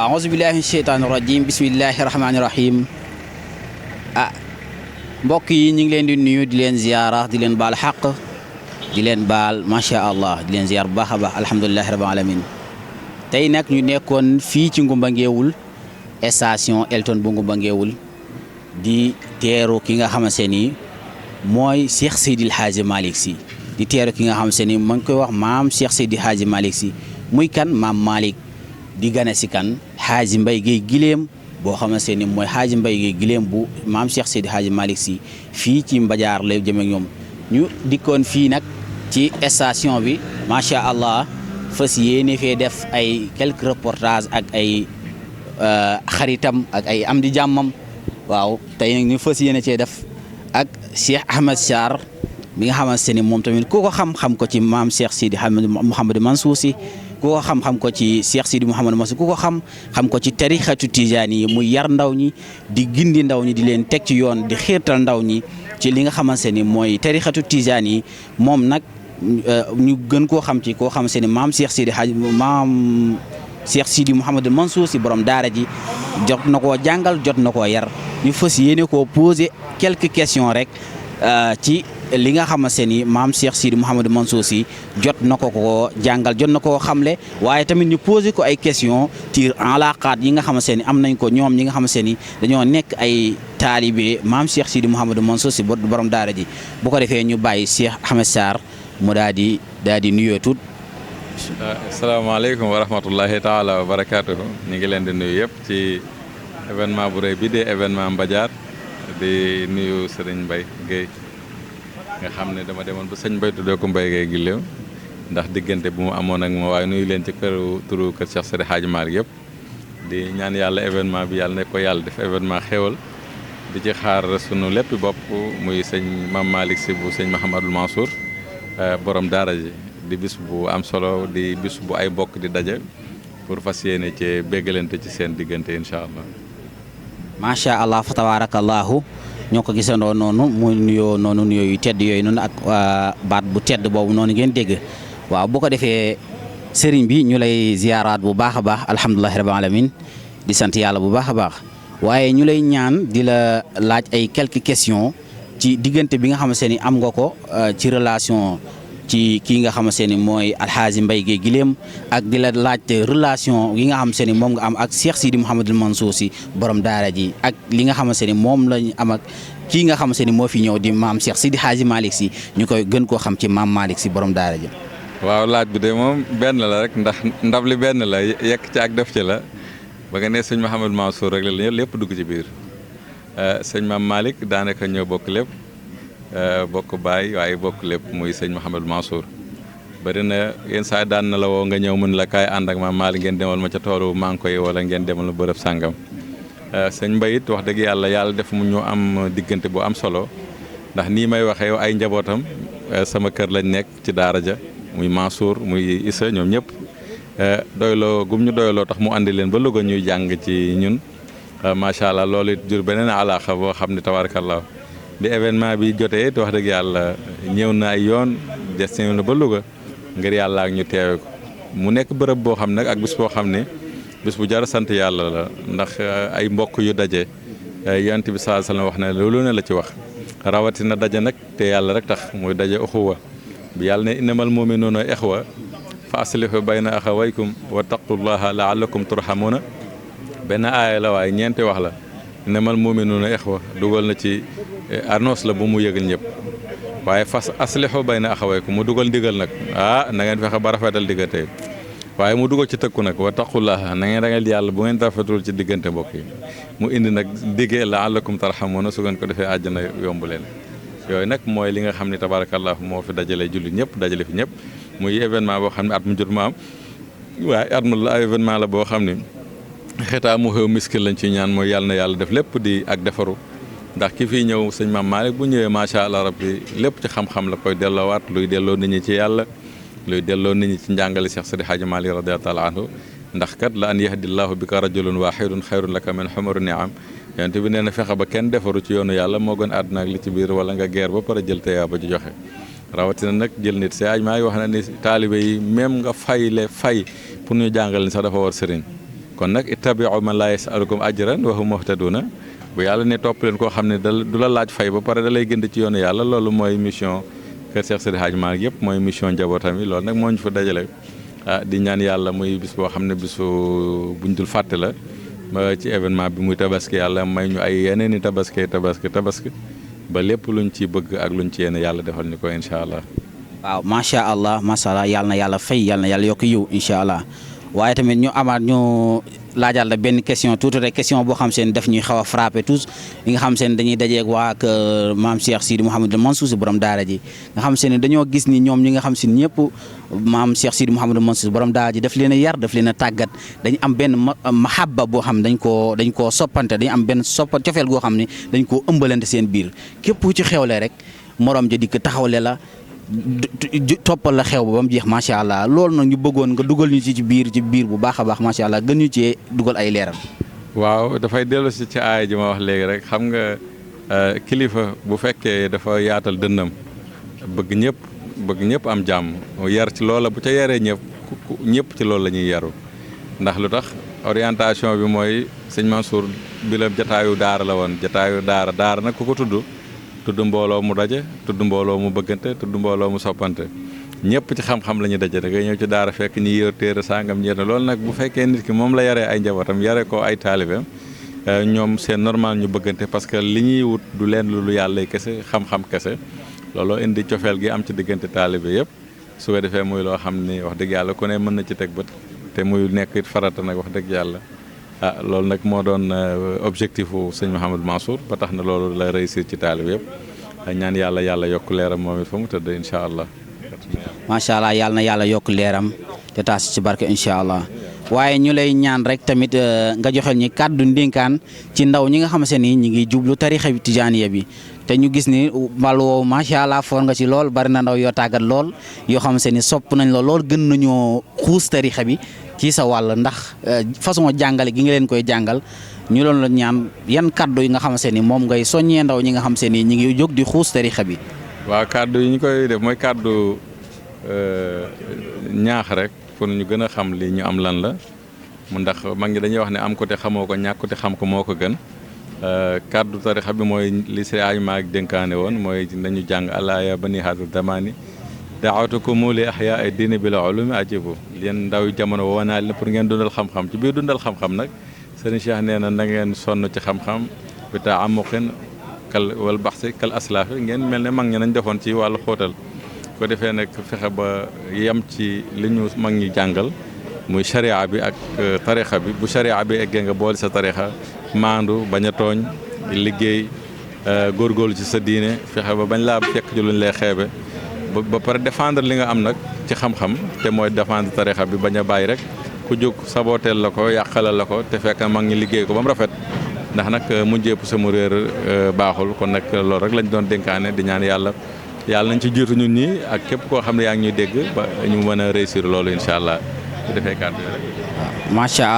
aouzu billahi min sheytaani rajim bismillahi rahmaani rahim mbokk yi ñu ngi leen di nuyu di leen ziyaara di leen baal xaq di leen baal macha allah di leen ziyaar bu baax a baax alhamdulilahi rabbil alamin tey nag ñu nekkoon fii ci Ngumba Ngeewul station Elton bu Ngumba Ngeewul di teeru ki nga xamante ni mooy Cheikh Seydil Hadji Malick Sy di teeru ki nga xamante ni ma ngi koy wax maam Cheikh Seydil Hadji Malick Sy muy kan maam Malick di gane si kan Hadji Mbaye Guèye Gileem boo xamante ni mooy Hadji Mbaye Guèye Gileem bu maam Cheikh Seydil Hadji Malick Sy fii ci Mbadiar lay jëm ak ñoom ñu dikkoon fii nag ci station bi macha allah fas yéene fee def ay quelques reportages ak ay xaritam ak ay am di jàmmam waaw tey nag ñu fas yéene cee def ak Cheikh Ahmed Sarr mi nga xamante ni moom tamit ku ko xam-xam ko ci maam Cheikh Sidi Mouhamadou Mansour Sy ku ko xam-xam ko ci Cheikh Sidi Mouhamadou Mansour ku ko xam ko ci tarixatu tijaani yi muy yar ndaw ñi di gindi ndaw ñi di leen teg ci yoon di xiirtal ndaw ñi ci li nga xamante ni mooy tarixatu tijaani yi moom nag ñu gën koo xam ci koo xamante ni maam Cheikh Sidi Mouhamadou Mansour Sy borom daara ji jot na koo jàngal jot na koo yar ñu fas yéene koo poser quelques questions rek ci li nga xamante ni maam Cheikh Sidi Mouhamadou Mansour Sy jot na ko koo jàngal jot na koo xamle waaye tamit ñu poser ko ay questions ci alaqaat yi nga xamante ni am nañ ko ñoom ñi nga xamante ni dañoo nekk ay taalibe maam Cheikh Sidi Mouhamadou Mansour Sy borom daara ji bu ko defee ñu bàyyi Cheikh Ahmed Sarr mu daal di nuyoo tuut. asalaamaaleykum wa rahmatullahi taala wa barakaatuhu ñu ngi leen di nuyu yëpp ci événement bu rëy bi di événement Mbadiar di nuyu Serigne Mbaye Guèye nga xam ne dama demoon ba sëñ Mbaye tuddee ko Mbaye Guèye Gileem ndax diggante bu mu amoon ak ma waaye nuyu leen ci turu kër Cheikh Seydi Hadji Malick yëpp di ñaan yàlla événement bi yàlla ne ko yàlla def événement xéwal di ci xaar sunu lépp bopp muy sëñ Mame Malick Sy bu sëñ Mouhamadou Mansour borom daara ji di bis bu am solo di bis bu ay mbokk di daje pour fas yéene ci béggalante ci seen diggante incha allah. macha allah fa tabarakallahu ñoo ko gisandoo noonu mu nuyoo noonu nuyoo yu tedd yooyu noonu ak baat bu tedd boobu noonu ngeen dégg waaw bu ko defee sëriñ bi ñu lay ziyaaraat bu baax a baax alhamdulilahi rabbil alamin di sant yàlla bu baax a baax waaye ñu lay ñaan di la laaj ay quelques questions ci diggante bi nga xamante ni am nga ko ci relation ci kii nga xamante ni mooy Alxaaji Mbaye Guèye Gileem ak di la laajte relation yi nga xamante ni moom nga am ak Cheikh Sidi Mouhamadou Mansour Sy borom daara ji ak li nga xamante ni moom lañ am ak kii nga xamante ni moo fi ñëw di maam Cheikh Sidi Hadji Malick Sy ñu koy gën koo xam ci maam Malick Sy borom daara ji. waaw laaj bi de moom benn la rek ndax ndab li benn la yekk ci ak def ci la ba nga ne sëñ Mouhamadou Mansour rek la lépp dugg ci biir sëñ maam Malick daanaka ñoo bokk lépp. bokk baay waaye bokk lépp muy sëñ Mouhamadou Mansour bari na yenn saa daan na la woo nga ñëw mën la kaay ànd ak maam Malick ngeen demal ma ca toolu manko yi wala ngeen demal ma bërëb sàngam sëñ Mbaye it wax dëgg yàlla def mu ñu am diggante bu am solo ndax nii may waxee yow ay njabootam sama kër lañ nekk ci daara ja muy Mansour muy Issa ñoom ñëpp doyloo gum ñu doyloo tax mu andi leen ba Louga ñuy jàng ci ñun macha allah loolu it jur beneen alaaxa boo xam ne tabarakallah bi événement bi jotee te wax dëgg yàlla ñëw na ay yoon destiné na ba Louga ngir yàlla ak ñu teewe ko mu nekk bërëb boo xam nag ak bis boo xam ne bis bu jar sant yàlla la ndax ay mbokk yu daje yonent bi sallallahu alayhi wasallam wax na loolu ne la ci wax rawatina daje nag te yàlla rek tax muy daje uxuwa bi yàlla ne innamal mu'minuuna ixwa fa aslihu bayna axawaykum wa taqullaha la'allakum turhamuna benn aaya la waaye ñeenti wax la innamal mu'minuuna ixwa dugal na ci annonce la bu mu yëgal ñëpp waaye fas aslihu bayna axawaykum mu dugal ndigal nag na ngeen fexe ba rafetal diggante waaye mu dugal ci tëkku nag wa taqullaha na ngeen ragal yàlla bu ngeen rafetul ci diggante mbokk yi mu indi nag diggee la'allakum tarhamuna su ngeen ko defee àjjana yomb leen yooyu nag mooy li nga xam ne tabarakallah moo fi dajale jullit ñëpp dajale fi ñëpp muy événement boo xam ne at mu jot ma am waaye at mu la événement la boo xam ne xetaa mu xew miskil lañ ci ñaan mooy yàlla na yàlla def lépp di ak defaru ndax ki fii ñëw sëñ Mame Malick bu ñëwee macha allah rabbi lépp ci xam-xam la koy delloowaat luy delloo nit ñi ci yàlla luy delloo nit ñi ci njàngale Cheikh Seydi Hadji Malick radiyallahu taala anhu ndax kat la an yahdillahu bika rajulun wahidun xayrun laka min humuri ni'am yonent bi nee na fexe ba kenn defaru ci yoonu yàlla moo gën àdduna ak li ci biir wala nga geer ba pare jël teyaa ba ci joxe rawatina nag jël nit si aj maa ngi wax na ni taalibe yi même nga fay pour ñu jàngal ni sax dafa war sëriñ kon nag ittabi'u man laa yas'alukum ajran wa hum muhtaduna bu yàlla ne topp leen koo xam ne du la laaj fay ba pare da lay gënd ci yoonu yàlla loolu mooy mission kër Cheikh Seydi Hadji Malick yëpp mooy mission njabootam yi loolu nag moo ñu fa dajale di ñaan yàlla muy bis boo xam ne bisu buñ dul fàtte la ci événement bi muy tabaski yàlla may ñu ay yeneen i tabaski ba lépp luñ ci bëgg ak luñ ci yéene yàlla defal ñu ko incha allah. waaw macha allah yàlla na yàlla fay yàlla na yàlla yokk yiw incha allah waaye tamit ñu amaat ñu laajaat la benn question tuuti rek question boo xam seen daf ñuy xaw a frappé tous yi nga xam seen dañuy dajeeg waa ak maam Cheikh Sidi Mouhamadou Mansour Sy borom daara ji nga xam seen dañoo gis ni ñoom ñi nga xam si ñëpp maam Cheikh Sidi Mouhamadou Mansour Sy borom daara ji daf leen a yar daf leen a tàggat dañu am benn mahabba boo xam dañ koo soppante dañu am benn cofeel goo xam ne dañ koo ëmbalante seen biir képp ku ci xewle rek morom ja dikk taxawle la toppal la xew ba mu jeex macha allah loolu nag ñu bëggoon nga dugal ñu ci biir bu baax a baax macha allah gën ñu cee dugal ay leeral. waaw dafay dellu si ci aaya ji ma wax léegi rek xam nga kilifa bu fekkee dafa yaatal dënnam bëgg ñëpp am jàmm yar ci loola bu ca yaree ñëpp ci loolu la ñuy yaru ndax lu tax orientation bi mooy sëñ Mansour bi la jataayu daara la woon jataayu daara nag ku ko tudd mbooloo mu daje tudd mbooloo mu bëggante tudd mbooloo mu soppante ñëpp ci xam-xam la ñu daje da ngay ñëw ci daara fekk ñi yor téere sangam ñeent loolu nag bu fekkee nit ki moom la yaree ay njabootam yare ko ay taalibeem ñoom c'est normal ñu bëggante parce que li ñuy wut du leen lu yàlla kese xam-xam kese looloo indi cofeel gi am ci diggante taalibe yëpp su ko defee muy loo xam ni wax dëgg yàlla ku ne mën na ci teg bët te muy nekk it farata nag wax dëgg yàlla loolu nag moo doon objectif u sëñ Mouhamadou Mansour ba tax na loolu la réussir ci taalibe yëpp ñaan yàlla yokk leeram moom it fa mu tëdd incha allah. macha allah yàlla na yàlla yokk leeram te taas ci barke incha allah waaye ñu lay ñaan rek tamit nga joxel ñi kàddu ndénkaan ci ndaw ñi nga xamante ni ñi ngi jublu tarixa bi tijaaniya bi te ñu gis ni wàll woowu macha allah foor nga ci lool bari na ndaw yoo tàggat lool yoo xamante ni sopp nañ la lool gën nañoo xuus tarixa bi ci sa wàll ndax façon jàngale gi nga leen koy jàngal ñu doon la ñaan yan kàddu yi nga xamante ni moom ngay soññee ndaw ñi nga xamante ni ñi ngi jóg di xuus tarixa bi. waaw kàddu yi ñu koy def mooy kàddu ñaax rek pour ñu gën a xam li ñu am lan la mu ndax mag ñi dañuy wax ne am ko te xamoo ko ñàkk ko te xam ko moo ko gën kàddu tarixa bi mooy li Seydi Hadji Malick dénkaane woon mooy nañu jàng alaa ya bani haadha zamani daawatukum li ahyaa ay diini bil ulumi ajibu yéen ndaw yi jamono woo naa leen pour ngeen dundal xam-xam ci biir dundal xam-xam nag Sëriñ Cheikh nee na ngeen sonn ci xam-xam bi taa amuqin kal wal baxsi kal aslaafi ngeen mel ne mag ñi nañ defoon ci wàllu xóotal ko defee nag fexe ba yem ci li ñu mag ñi jàngal muy sharia bi ak tarixa bi bu sharia bi eggee nga boole sa tarixa maandu bañ a tooñ liggéey góorgóorlu ci sa diine fexe ba bañ laa fekk ci luñ lay xeebe ba pare défendre li nga am nag ci xam-xam te mooy défendre tarixa bi bañ a bàyyi rek ku jóg sabooteel la ko yàqalal la ko te fekk mag ñi liggéey ko ba mu rafet ndax nag mujjee pu sama réer baaxul kon nag loolu rek lañ doon dénkaane di ñaan yàlla nañ ci jiitu ñun ñi ak képp koo xam ne yaa ngi ñuy dégg ba ñu mën a réussir loolu incha allah bu defee kàddu rek. macha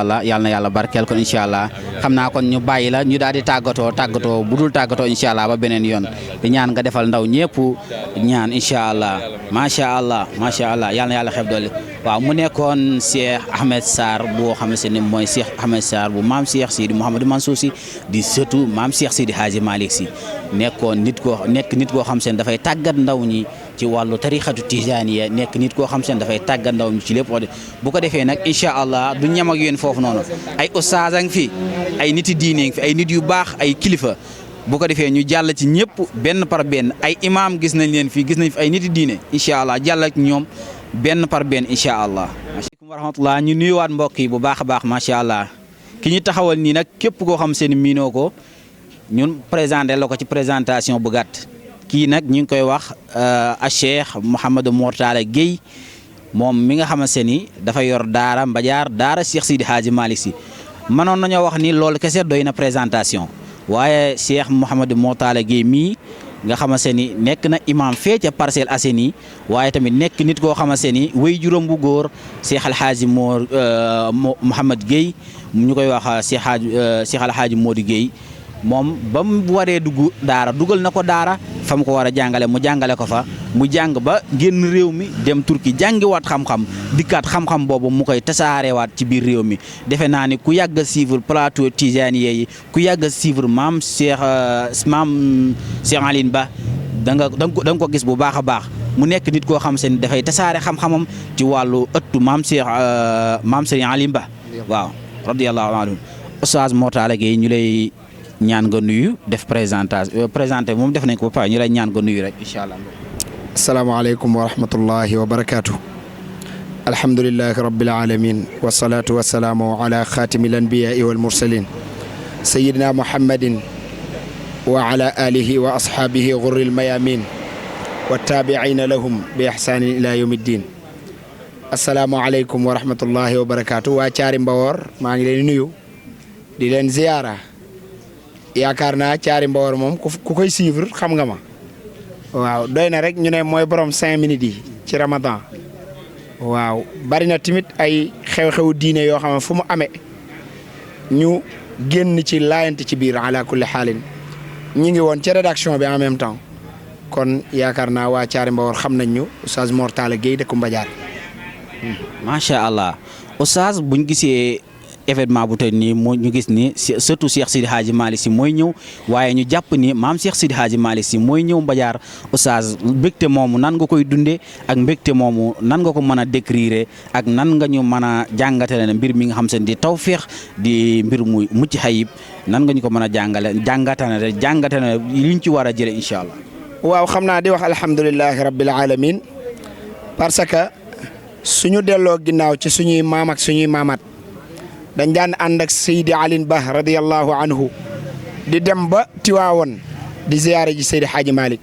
allah yal na yàlla barkeel kon incha allah xam naa kon ñu bàyyi la ñu daal di tàggatoo bu dul tàggatoo incha allah ba beneen yoon di ñaan nga defal ndaw ñëpp ñaan incha allah macha allah yal na yàlla xeeb doole waaw mu nekkoon Cheikh Ahmed Sarr boo xamante ne mooy Cheikh Ahmed Sarr bu maam Cheikh Sidi Mouhamadou Mansour Sy di sëtu maam Cheikh Sidi Hadji Malick Sy nekk nit koo xam seen dafay tàggat ndaw ñi ci wàllu tarixatu tijaaniya nekk nit koo xam seen dafay tàggat ndaw ñi ci lépp bu ko defee nag incha allah du ñam ak yéen foofu noonu ay ustaas a ngi fi ay nit yi diine ngi fi ay nit yu baax ay kilifa bu ko defee ñu jàll ci ñëpp benn par benn ay imaam gis nañ leen fii gis nañ fi ay nit yi diine incha allah jàll ak ñoom benn par benn incha allah. asalaamaaleykum wa rahmatulah ñu nuyuwaat mbokk yi bu baax a baax macha allah ki ñu taxawal nii nag képp koo xam seen miinoo ko ñun présenté la ko ci présentation bu gàtt kii nag ñu ngi koy wax a Cheikh Mouhamadou Mortala Guèye moom mi nga xamante ni dafa yor daara Mbajaar daara Cheikh Sidi Hadji Malick Sy mënoon nañoo wax ni loolu kese doy na présentation waaye Cheikh Mouhamadou Mortala Guèye mii nga xamante ni nekk na imam fee ca Parcelles Assainies waaye tamit nekk nit koo xamante ni way juróom bu góor Cheikh Alhaaji Mouhamad Guèye ñu koy wax Cheikh Alhaaji Modou Guèye moom ba mu waree dugg daara dugal na ko daara fa mu ko war a jàngale mu jàngale ko fa mu jàng ba génn réew mi dem Turki jàngiwaat xam-xam dikkaat xam-xam boobu mu koy tasaarewaat ci biir réew mi defe naa ni ku yàgg a suivre plateau Tijaaniya yi ku yàgg a suivre maam Cheikh Alioune Ba da nga ko gis bu baax a baax mu nekk nit koo xam se ni dafay tasaare xam-xamam ci wàllu ëttu maam Serigne Alioune Ba waaw radiyallahu anhu Oustaz Mor Talla Gueye ñu lay ñaan nga nuyu def présenté moom def nañ ko ba pare ñu lay ñaan nga nuyu rek incha allah. asalaamaaleykum wa rahmatullahi wa barakaatu. alhamdulilahi rabbil alamin wasalaatu wasalaamu ala xaatimi lanbiyaai wal mursalin sayidina muhammadin wa ala alihi wa ashaabihi gurril mayamin wa taabiina lahum bi ihsaanin ila yawmi ddin. asalaamualeykum wa rahmatullahi wa barakaatu. waa Caari Mbawoor maa ngi leen nuyu di leen ziyaara. yaakaar naa Caari Mbawoor moom ku koy suivre xam nga ma waaw doy na rek ñu ne mooy borom 5 minutes yi ci Ramadan waaw bari na tamit ay xew-xewu diine yoo xam ne fu mu amee ñu génn ci laayante ci biir ala kulli xaalin ñi ngi woon ci rédaction bi en même temps kon yaakaar naa waa Caari Mbawoor xam nañ ñu Oustaz Mor Talla Gueye dëkk Mbadiar. macha allah Oustaz buñ gisee événement bu tey nii ñu gis ni surtout Cheikh Sidi Hadji Malick Sy mooy ñëw waaye ñu jàpp ni maam Cheikh Sidi Hadji Malick Sy mooy ñëw Mbadiar Oustaz mbégte moomu nan nga koy dundee ak mbégte moomu nan nga ko mën a décrire ak nan nga ñu mën a jàngatale ne mbir mi nga xam seen di tawféex di mbir mu mucc xayib nan nga ñu ko mën a jàngatale liñ ci war a jëlee incha allah. waaw xam naa di wax alhamdulilahi rabbil alamin parce que suñu delloo ginnaaw ci suñuy maam ak suñuy maamaat dañ daan ànd ak Seydi Alioune Ba radiyallahu anhu di dem ba Tiwaawan di ziyaare ji Seydi Hadji Malick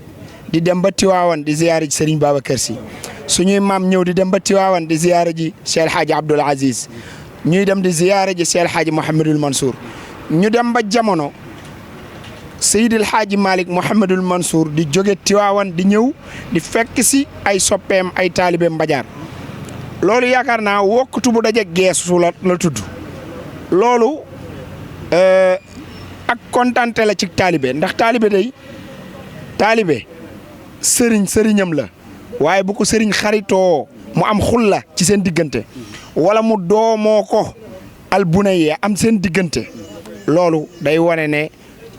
di dem ba Tiwaawan di ziyaare ji Serigne Babacar Sy suñuy maam ñëw di dem ba Tiwaawan di ziyaare ji Cheikh Hadji Abdoul Aziz ñuy dem di ziyaare ji Cheikh Hadji Mouhamadul Mansour ñu dem ba jamono Seydi Hadji Malick Mouhamadul Mansour di jóge Tiwaawan di ñëw di fekk si ay soppeem ay taalibeem Mbadiar loolu yaakaar naa wokkatu bu daje geesu la tudd loolu ak kontante la ci taalibe ndax taalibe sëriñam la waaye bu ko sëriñ xaritoo mu am xulla ci seen diggante wala mu doomoo ko albunayee am seen diggante loolu day wane ne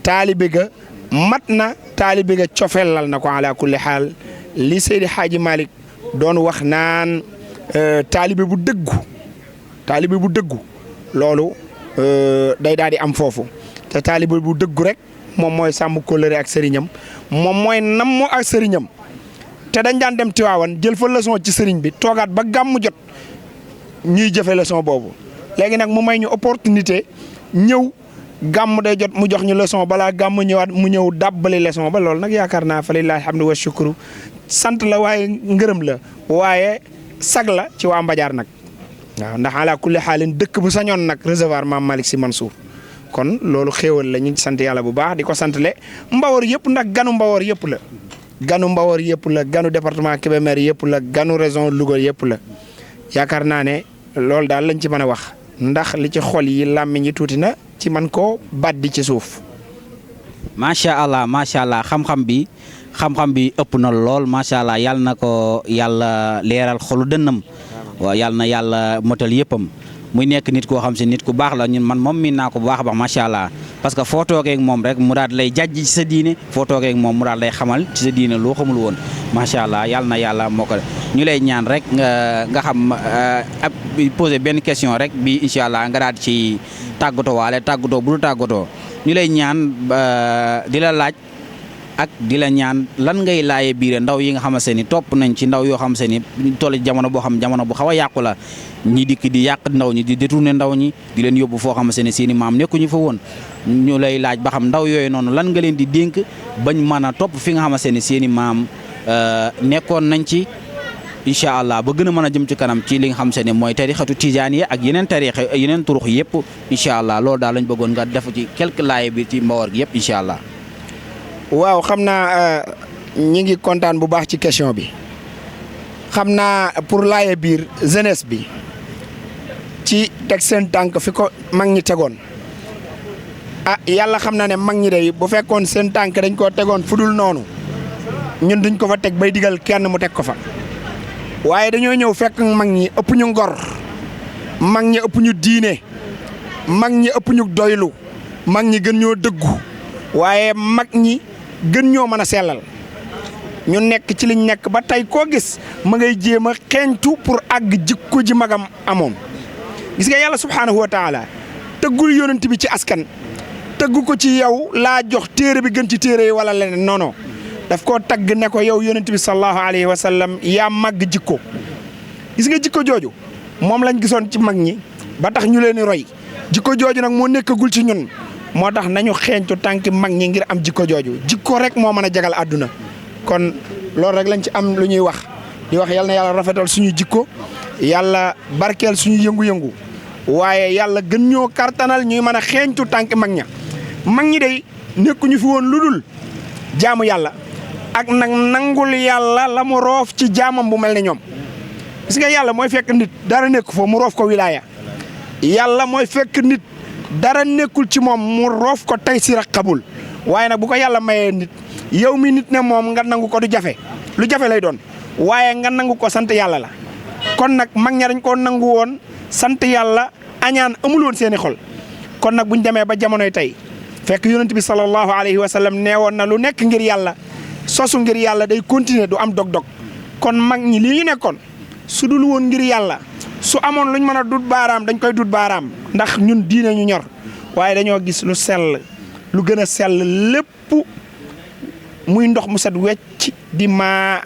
taalibe ga mat na taalibe ga cofellal na ko ala kulli xaal li Seydi Hadji Malick doon wax naan taalibe bu dëggu loolu day daal di am foofu te taalibe bu dëggu rek moom mooy sàmm kóllëre ak sëriñam moom mooy nammo ak sëriñam te dañ daan dem Tiwaawan jël fa leçon ci sëriñ bi toogaat ba gàmmu jot ñuy jëfe leçon boobu léegi nag mu may ñu opportunité ñëw gàmm day jot mu jox ñu leçon balaa gàmm ñëwaat mu ñëw dàbbali leçon ba loolu nag yaakaar naa fa lillahi alhamdu wa shukru sant la waaye ngërëm la waaye sag la ci waa Mbadiar nag waaw ndax ala kulli xaalin dëkk bu sañoon nag recevoir maam Malick Sy Mansour kon loolu xéewal la ñu ngi sant yàlla bu baax di ko santle Mbawoor yëpp ndax ganu Mbawoor yëpp la ganu Mbawoor yëpp la ganu département Kébémer yëpp la ganu région Louga yëpp la yaakaar naa ne loolu daal lañ ci mën a wax ndax li ci xol yi làmmiñ yi tuuti na ci man koo baddi ci suuf. macha allah xam-xam bi ëpp na lool macha allah yàlla na ko yàlla leeral xolu dënnam waaw yàlla na yàlla motal yëppam muy nekk nit koo xam si nit ku baax la ñun man moom miin naa ko bu baax a baax macha allah parce que foo toogee ak moom rek mu daal lay jàjj ci sa diine foo toogee ak moom mu daal lay xamal ci sa diine loo xamul woon macha allah yàlla na yàlla moo ko ñu lay ñaan rek nga xam ab posé benn question rek bi incha allah nga daal ci tàggatoo waale tàggatoo bu dul tàggatoo ñu lay ñaan di la laaj. ak di la ñaan lan ngay laaye biire ndaw yi nga xamante ni topp nañ ci ndaw yoo xam se ni toll jamono boo xam jamono bu xaw a yàqu la ñi dikk di yàq ndaw ñi di détourner ndaw ñi di leen yóbbu foo xamante ne seeni maam nekkuñu fa woon ñu lay laaj ba xam ndaw yooyu noonu lan nga leen di dénk bañ mën a topp fi nga xamante ne seeni maam nekkoon nañ ci incha allah ba gën a mën a jëm ci kanam ci li nga xam se ne mooy tarixatu tijaaniya ak yeneen tarixa yeneen turux yëpp incha allah loolu daal lañ bëggoon nga def ci quelque laaye biir ci Mbawoor gi yëpp incha allah. waaw xam naa ñi ngi kontaan bu baax ci question bi xam naa pour laaye biir jeunesse bi ci teg seen tànk fi ko mag ñi tegoon yàlla xam na ne mag ñi day bu fekkoon seen tànk dañ koo tegoon fudul noonu ñun duñ ko fa teg bay digal kenn mu teg ko fa waaye dañoo ñëw fekk mag ñi ëpp ñu ngor mag ñi ëpp ñu diine mag ñi ëpp ñu doylu mag ñi gën ñoo dëggu waaye mag ñi gën ñoo mën a sellal ñu nekk ci liñ nekk ba tey koo gis ma ngay jéem a xeeñtu pour àgg jikko ji magam amoon gis nga yàlla subhaanahu wa taala tëggul yonent bi ci askan tëggu ko ci yow laa jox téere bi gën ci téere yi wala leneen non non daf koo tagg ne ko yow yonent bi sallallahu alayhi wa sallam yaa màgg jikko gis nga jikko jooju moom lañ gisoon ci mag ñi ba tax ñu leen di roy jikko jooju nag moo nekkagul ci ñun moo tax nañu xeeñtu tànki mag ñi ngir am jikko jooju jikko rek moo mën a jagal àdduna kon loolu rek lañ ci am lu ñuy wax di wax yal na yàlla rafetal suñu jikko yàlla barkeel suñu yëngu-yëngu waaye yàlla gën ñoo kartanal ñuy mën a xeeñtu tànki mag ña mag ñi day nekkuñu fi woon lu dul jaamu yàlla ak nag nangul yàlla la mu roof ci jaamam bu mel ne ñoom gis nga yàlla mooy fekk nit dara nekk foofu mu roof ko wilaaya yàlla mooy fekk nit dara nekkul ci moom mu roof ko tey si rek xabul waaye nag bu ko yàlla mayee nit yow mi nit ne moom nga nangu ko du jafe lu jafe lay doon waaye nga nangu ko sant yàlla la kon nag mag ña dañ koo nangu woon sant yàlla añaan amul woon seeni xol kon nag buñ demee ba jamonoy tey fekk yonent bi sallallahu alayhi wa sallam nee woon na lu nekk ngir yàlla sosu ngir yàlla day continuer du am dog-dog kon mag ñi lii ñu nekkoon su dul woon ngir yàlla su amoon luñ mën a dut baaraam dañ koy dut baaraam ndax ñun diine ñu ñor waaye dañoo gis lu sell lu gën a sell lépp muy ndox mu set wecc di maa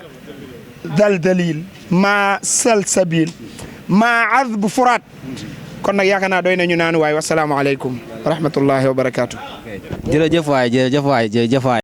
daldalil maa salsabil maa azb furaat kon nag yaakaar naa doy nañu naan waaye wasalaamaaleykum wa rahmatullahi wa barakaatu. jërëjëf waay jërëjëf waay jërëjëf waay